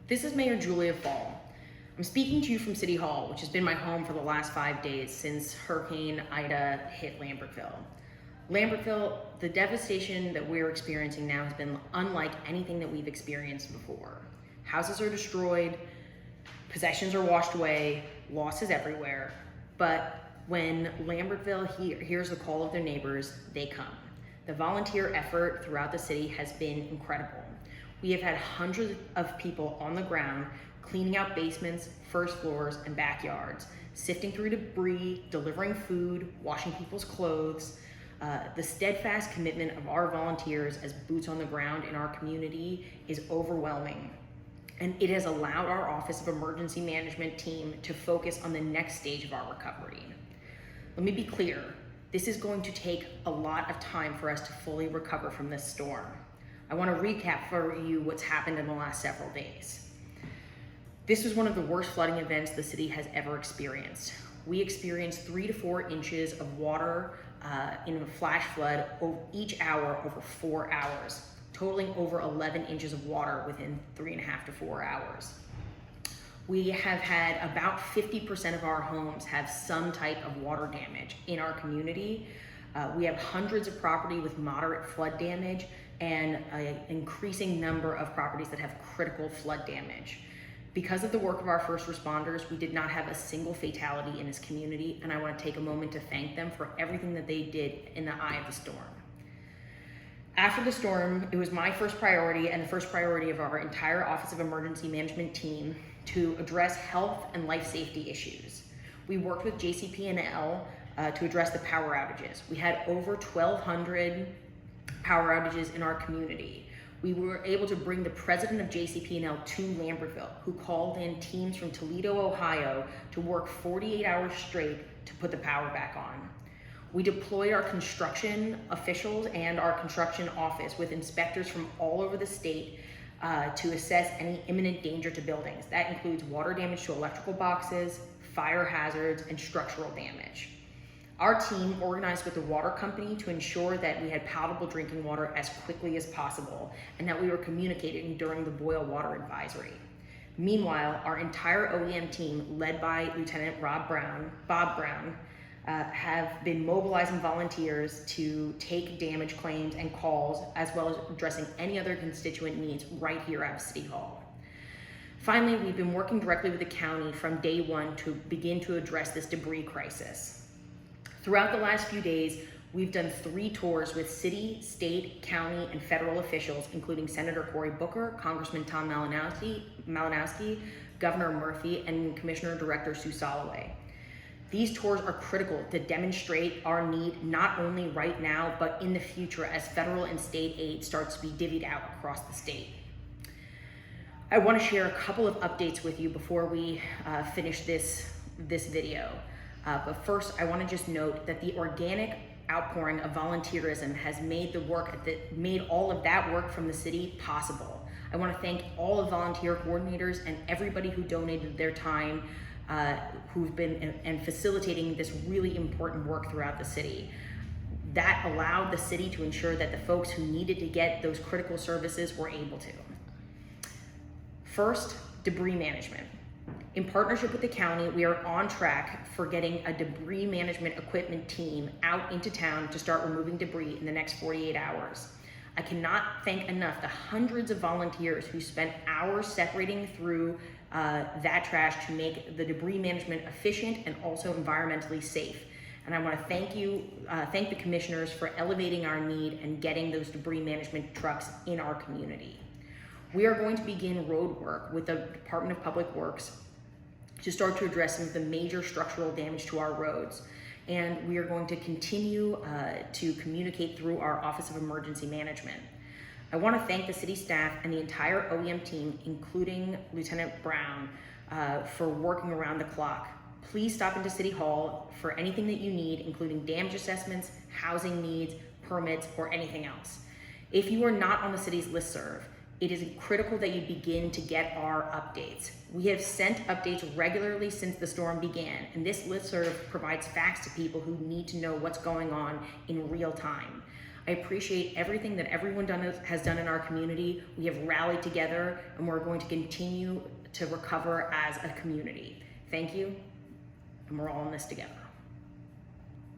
This is Mayor Fahl. I'm speaking to you from City Hall, which has been my home for the last 5 days since Hurricane Ida hit Lambertville. Lambertville, the devastation that we're experiencing now has been unlike anything that we've experienced before. Houses are destroyed, possessions are washed away, losses everywhere, but when Lambertville hears the call of their neighbors, they come. The volunteer effort throughout the city has been incredible. We have had hundreds of people on the ground cleaning out basements, first floors, and backyards, sifting through debris, delivering food, washing people's clothes. The steadfast commitment of our volunteers as boots on the ground in our community is overwhelming. And it has allowed our Office of Emergency Management team to focus on the next stage of our recovery. Let me be clear, this is going to take a lot of time for us to fully recover from this storm. I want to recap for you what's happened in the last several days. This was one of the worst flooding events the city has ever experienced. We experienced 3 to 4 inches of water in a flash flood each hour over 4 hours, totaling over 11 inches of water within 3.5 to 4 hours. We have had about 50% of our homes have some type of water damage in our community. We have hundreds of property with moderate flood damage and an increasing number of properties that have critical flood damage. Because of the work of our first responders, we did not have a single fatality in this community, and I want to take a moment to thank them for everything that they did in the eye of the storm. After the storm, it was my first priority and the first priority of our entire Office of Emergency Management team to address health and life safety issues. We worked with JCP&L to address the power outages. We had over 1,200 power outages in our community. We were able to bring the president of JCP&L to Lambertville, who called in teams from Toledo, Ohio to work 48 hours straight to put the power back on. We deployed our construction officials and our construction office with inspectors from all over the state to assess any imminent danger to buildings. That includes water damage to electrical boxes, fire hazards, and structural damage. Our team organized with the water company to ensure that we had palatable drinking water as quickly as possible and that we were communicating during the boil water advisory. Meanwhile, our entire OEM team, led by Lieutenant Bob Brown, have been mobilizing volunteers to take damage claims and calls, as well as addressing any other constituent needs right here at City Hall. Finally, we've been working directly with the county from day one to begin to address this debris crisis. Throughout the last few days, we've done 3 tours with city, state, county, and federal officials, including Senator Cory Booker, Congressman Tom Malinowski, Governor Murphy, and Commissioner Director Sue Soloway. These tours are critical to demonstrate our need not only right now, but in the future as federal and state aid starts to be divvied out across the state. I want to share a couple of updates with you before we finish this video. But first, I want to just note that the organic outpouring of volunteerism has made all of that work from the city possible. I want to thank all the volunteer coordinators and everybody who donated their time, who've been and facilitating this really important work throughout the city. That allowed the city to ensure that the folks who needed to get those critical services were able to. First, debris management. In partnership with the county, we are on track for getting a debris management equipment team out into town to start removing debris in the next 48 hours. I cannot thank enough the hundreds of volunteers who spent hours separating through that trash to make the debris management efficient and also environmentally safe. And I want to thank the commissioners for elevating our need and getting those debris management trucks in our community. We are going to begin road work with the Department of Public Works to start to address some of the major structural damage to our roads. And we are going to continue to communicate through our Office of Emergency Management. I want to thank the city staff and the entire OEM team, including Lieutenant Brown, for working around the clock. Please stop into City Hall for anything that you need, including damage assessments, housing needs, permits, or anything else. If you are not on the city's listserv, it is critical that you begin to get our updates. We have sent updates regularly since the storm began, and this listserv provides facts to people who need to know what's going on in real time. I appreciate everything that everyone has done in our community. We have rallied together, and we're going to continue to recover as a community. Thank you, and we're all in this together.